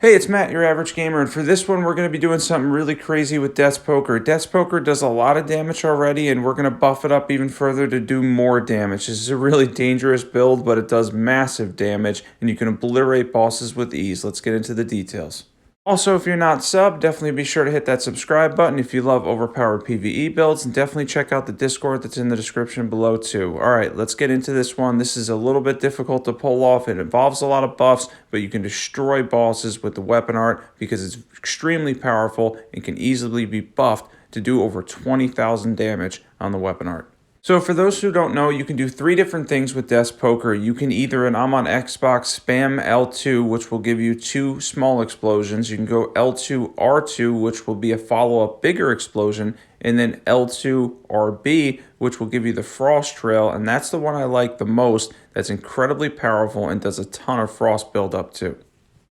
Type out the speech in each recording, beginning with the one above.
Hey, it's Matt, your average gamer, and for this one, we're going to be doing something really crazy with Death's Poker. Death's Poker does a lot of damage already, and we're going to buff it up even further to do more damage. This is a really dangerous build, but it does massive damage, and you can obliterate bosses with ease. Let's get into the details. Also, if you're not subbed, definitely be sure to hit that subscribe button if you love overpowered PvE builds, and definitely check out the Discord that's in the description below too. Alright, let's get into this one. This is a little bit difficult to pull off. It involves a lot of buffs, but you can destroy bosses with the weapon art because it's extremely powerful and can easily be buffed to do over 20,000 damage on the weapon art. So for those who don't know, you can do 3 different things with Death's Poker. You can either, and I'm on Xbox, spam L2, which will give you 2 small explosions. You can go L2 R2, which will be a follow-up bigger explosion, and then L2 RB, which will give you the Frost Trail, and that's the one I like the most. That's incredibly powerful and does a ton of frost buildup too.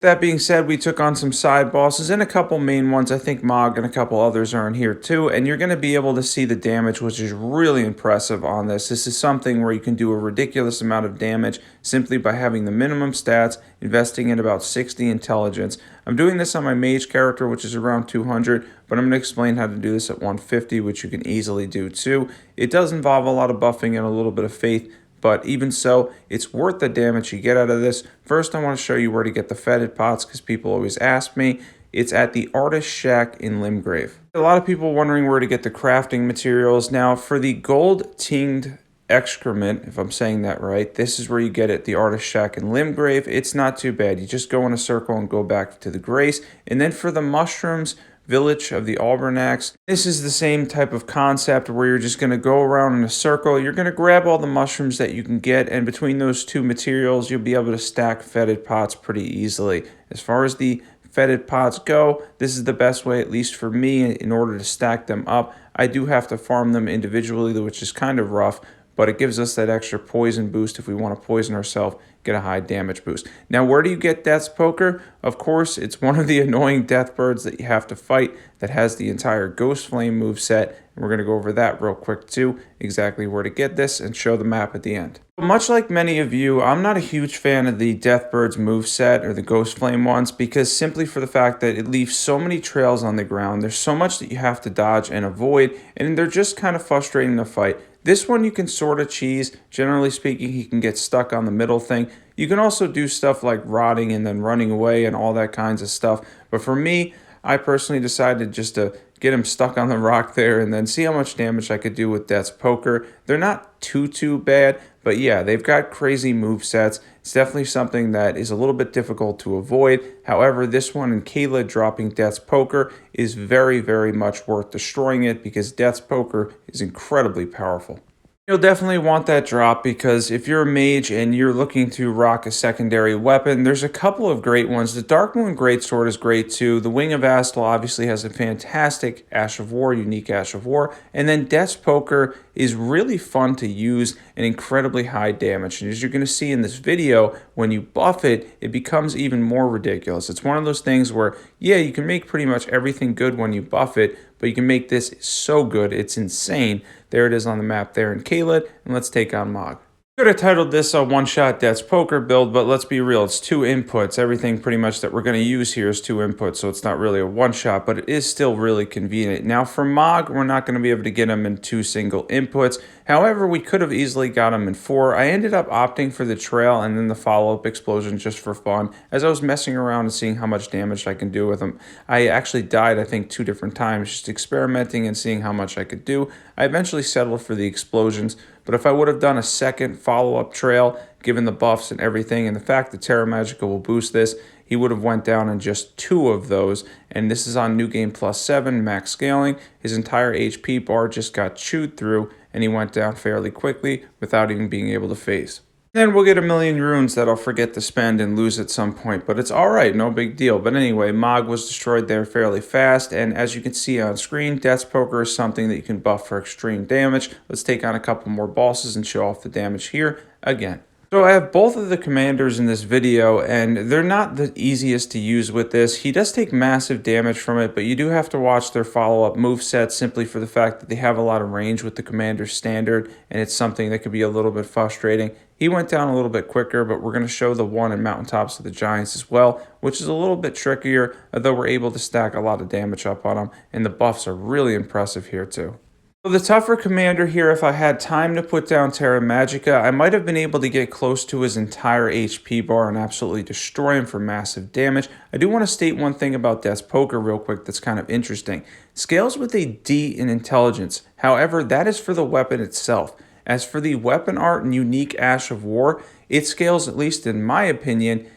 That being said, we took on some side bosses and a couple main ones. I think Mog and a couple others are in here too, and you're going to be able to see the damage, which is really impressive on this. This is something where you can do a ridiculous amount of damage simply by having the minimum stats, investing in about 60 intelligence. I'm doing this on my mage character, which is around 200, but I'm going to explain how to do this at 150, which you can easily do too. It does involve a lot of buffing and a little bit of faith, but even so, it's worth the damage you get out of this. First, I want to show you where to get the Fetid Pots because people always ask me. It's at the Artist Shack in Limgrave. A lot of people wondering where to get the crafting materials. Now, for the gold tinged excrement, if I'm saying that right, this is where you get it, the Artist Shack in Limgrave. It's not too bad. You just go in a circle and go back to the Grace. And then for the mushrooms, Village of the Albernax. This is the same type of concept where you're just going to go around in a circle. You're going to grab all the mushrooms that you can get, and between those 2 materials, you'll be able to stack Fetid Pots pretty easily. As far as the Fetid Pots go, this is the best way, at least for me, in order to stack them up. I do have to farm them individually, which is kind of rough, but it gives us that extra poison boost if we want to poison ourselves, get a high damage boost. Now, where do you get Death's Poker? Of course, it's one of the annoying death birds that you have to fight that has the entire Ghost Flame moveset, and we're going to go over that real quick too, exactly where to get this, and show the map at the end. Much like many of you, I'm not a huge fan of the Death Bird's moveset or the Ghost Flame ones because simply for the fact that it leaves so many trails on the ground. There's so much that you have to dodge and avoid, and they're just kind of frustrating to fight. This one you can sort of cheese. Generally speaking, he can get stuck on the middle thing. You can also do stuff like rotting and then running away and all that kinds of stuff. But for me, I personally decided just to get him stuck on the rock there and then see how much damage I could do with Death's Poker. They're not too bad, but yeah, they've got crazy movesets. It's definitely something that is a little bit difficult to avoid. However, this one in Kayla dropping Death's Poker is very much worth destroying it because Death's Poker is incredibly powerful. You'll definitely want that drop because if you're a mage and you're looking to rock a secondary weapon, there's a couple of great ones. The Darkmoon Greatsword is great too. The Wing of Astal obviously has a fantastic Ash of War, unique Ash of War. And then Death's Poker is really fun to use and incredibly high damage. And as you're going to see in this video, when you buff it, it becomes even more ridiculous. It's one of those things where, yeah, you can make pretty much everything good when you buff it, but you can make this so good, it's insane. There it is on the map there in Kaled, and let's take on Mog. Could have titled this a one-shot Death's Poker build, but let's be real, it's 2 inputs. Everything pretty much that we're going to use here is 2 inputs, so it's not really a one-shot, but it is still really convenient. Now for Mog, we're not going to be able to get him in 2 single inputs. However, we could have easily got him in 4. I ended up opting for the trail and then the follow-up explosion just for fun, as I was messing around and seeing how much damage I can do with him. I actually died, I think, 2 different times, just experimenting and seeing how much I could do. I eventually settled for the explosions, but if I would have done a second follow-up trail, given the buffs and everything, and the fact that Terra Magika will boost this, he would have went down in just 2 of those, and this is on New Game Plus 7, max scaling. His entire HP bar just got chewed through, and he went down fairly quickly without even being able to phase. Then we'll get a million runes that I'll forget to spend and lose at some point, but it's alright, no big deal. But anyway, Mog was destroyed there fairly fast, and as you can see on screen, Death's Poker is something that you can buff for extreme damage. Let's take on a couple more bosses and show off the damage here again. So I have both of the commanders in this video, and they're not the easiest to use with this. He does take massive damage from it, but you do have to watch their follow-up movesets simply for the fact that they have a lot of range with the commander's standard, and it's something that could be a little bit frustrating. He went down a little bit quicker, but we're going to show the one in Mountaintops of the Giants as well, which is a little bit trickier, although we're able to stack a lot of damage up on him, and the buffs are really impressive here too. So the tougher commander here, if I had time to put down Terra Magika, I might have been able to get close to his entire HP bar and absolutely destroy him for massive damage. I do want to state one thing about Death's Poker real quick that's kind of interesting. Scales with a D in intelligence, however, that is for the weapon itself. As for the weapon art and unique Ash of War, it scales, at least in my opinion,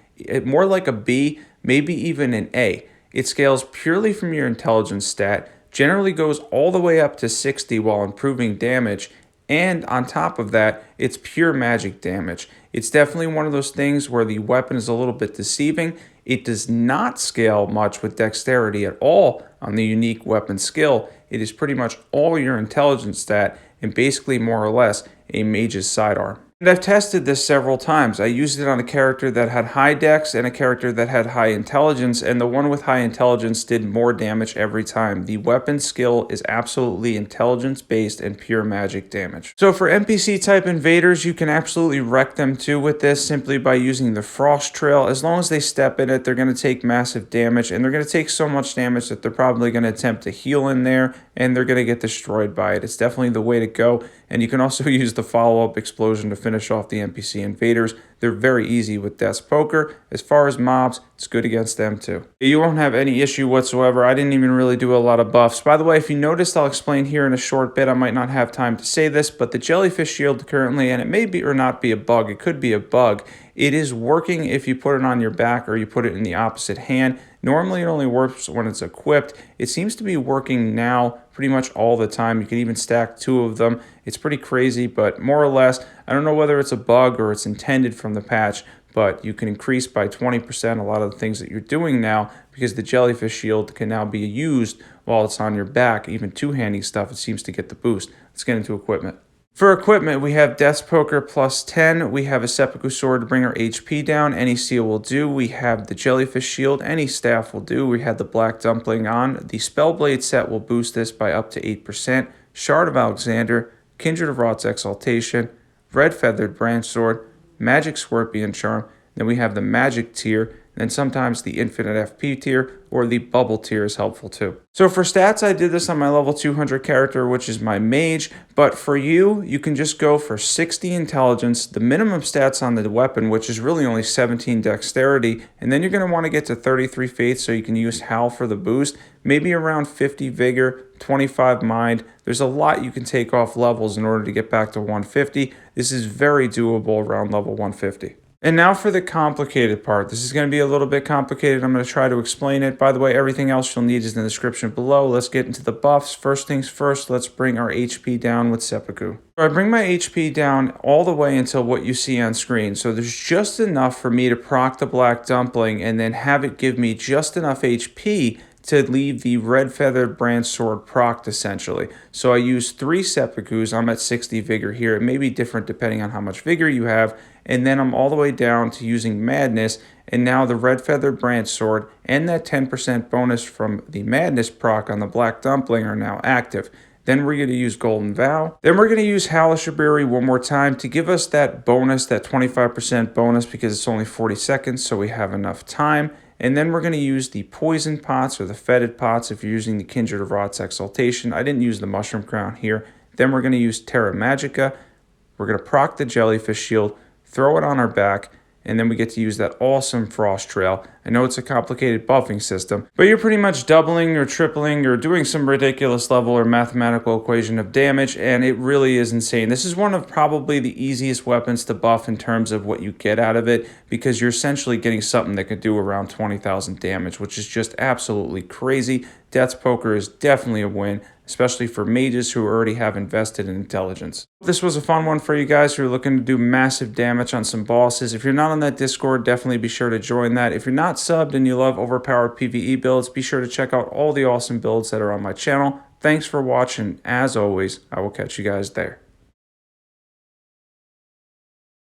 more like a B, maybe even an A. It scales purely from your intelligence stat, generally goes all the way up to 60 while improving damage, and on top of that, it's pure magic damage. It's definitely one of those things where the weapon is a little bit deceiving. It does not scale much with dexterity at all on the unique weapon skill. It is pretty much all your intelligence stat and basically more or less a mage's sidearm. And I've tested this several times. I used it on a character that had high dex and a character that had high intelligence, and the one with high intelligence did more damage every time. The weapon skill is absolutely intelligence-based and pure magic damage. So for NPC type invaders, you can absolutely wreck them too with this simply by using the Frost Trail. As long as they step in it, they're going to take massive damage, and they're going to take so much damage that they're probably going to attempt to heal in there, and they're going to get destroyed by it. It's definitely the way to go, and you can also use the follow-up explosion to finish off the NPC invaders. They're very easy with Death's Poker. As far as mobs, it's good against them too. You won't have any issue whatsoever. I didn't even really do a lot of buffs. By the way, if you noticed, I'll explain here in a short bit. I might not have time to say this, but the Jellyfish shield currently, and it may be or not be a bug, it could be a bug. It is working if you put it on your back or you put it in the opposite hand. Normally it only works when it's equipped. It seems to be working now pretty much all the time. You can even stack two of them. It's pretty crazy, but more or less, I don't know whether it's a bug or it's intended from the patch, but you can increase by 20% a lot of the things that you're doing now because the Jellyfish shield can now be used while it's on your back. Even two-handing stuff, it seems to get the boost. Let's get into equipment. For equipment, we have Death's Poker plus 10. We have a Seppuku sword to bring our HP down. Any seal will do. We have the Jellyfish shield. Any staff will do. We have the Black Dumpling on. The Spellblade set will boost this by up to 8%. Shard of Alexander, Kindred of Rot's Exultation, Red Feathered Branch Sword, Magic Scorpion Charm. Then we have the Magic tier. And sometimes the Infinite FP tier or the Bubble tier is helpful too. So for stats, I did this on my level 200 character, which is my mage. But for you, you can just go for 60 intelligence, the minimum stats on the weapon, which is really only 17 dexterity. And then you're going to want to get to 33 faith so you can use Howl for the boost. Maybe around 50 vigor, 25 mind. There's a lot you can take off levels in order to get back to 150. This is very doable around level 150. And now for the complicated part. This is going to be a little bit complicated. I'm going to try to explain it. By the way, everything else you'll need is in the description below. Let's get into the buffs. First things first, let's bring our HP down with Seppuku. So I bring my HP down all the way until what you see on screen. So there's just enough for me to proc the Black Dumpling and then have it give me just enough HP to leave the Red Feathered Branch Sword procced essentially. So I use 3 Seppukus. I'm at 60 vigor here. It may be different depending on how much vigor you have. And then I'm all the way down to using Madness. And now the Red Feathered Branch Sword and that 10% bonus from the Madness proc on the Black Dumpling are now active. Then we're going to use Golden Vow. Then we're going to use Howl of Shabriri one more time to give us that bonus, that 25% bonus, because it's only 40 seconds, so we have enough time. And then we're going to use the Poison Pots or the Fetid Pots if you're using the Kindred of Rot's Exultation. I didn't use the Mushroom Crown here. Then we're going to use Terra Magika. We're going to proc the Jellyfish shield, throw it on our back, and then we get to use that awesome Frost Trail. I know it's a complicated buffing system, but you're pretty much doubling or tripling or doing some ridiculous level or mathematical equation of damage, and it really is insane. This is one of probably the easiest weapons to buff in terms of what you get out of it, because you're essentially getting something that could do around 20,000 damage, which is just absolutely crazy. Death's Poker is definitely a win, especially for mages who already have invested in intelligence. This was a fun one for you guys who are looking to do massive damage on some bosses. If you're not on that Discord, definitely be sure to join that. If you're not subbed and you love overpowered PvE builds, be sure to check out all the awesome builds that are on my channel. Thanks for watching. As always, I will catch you guys there.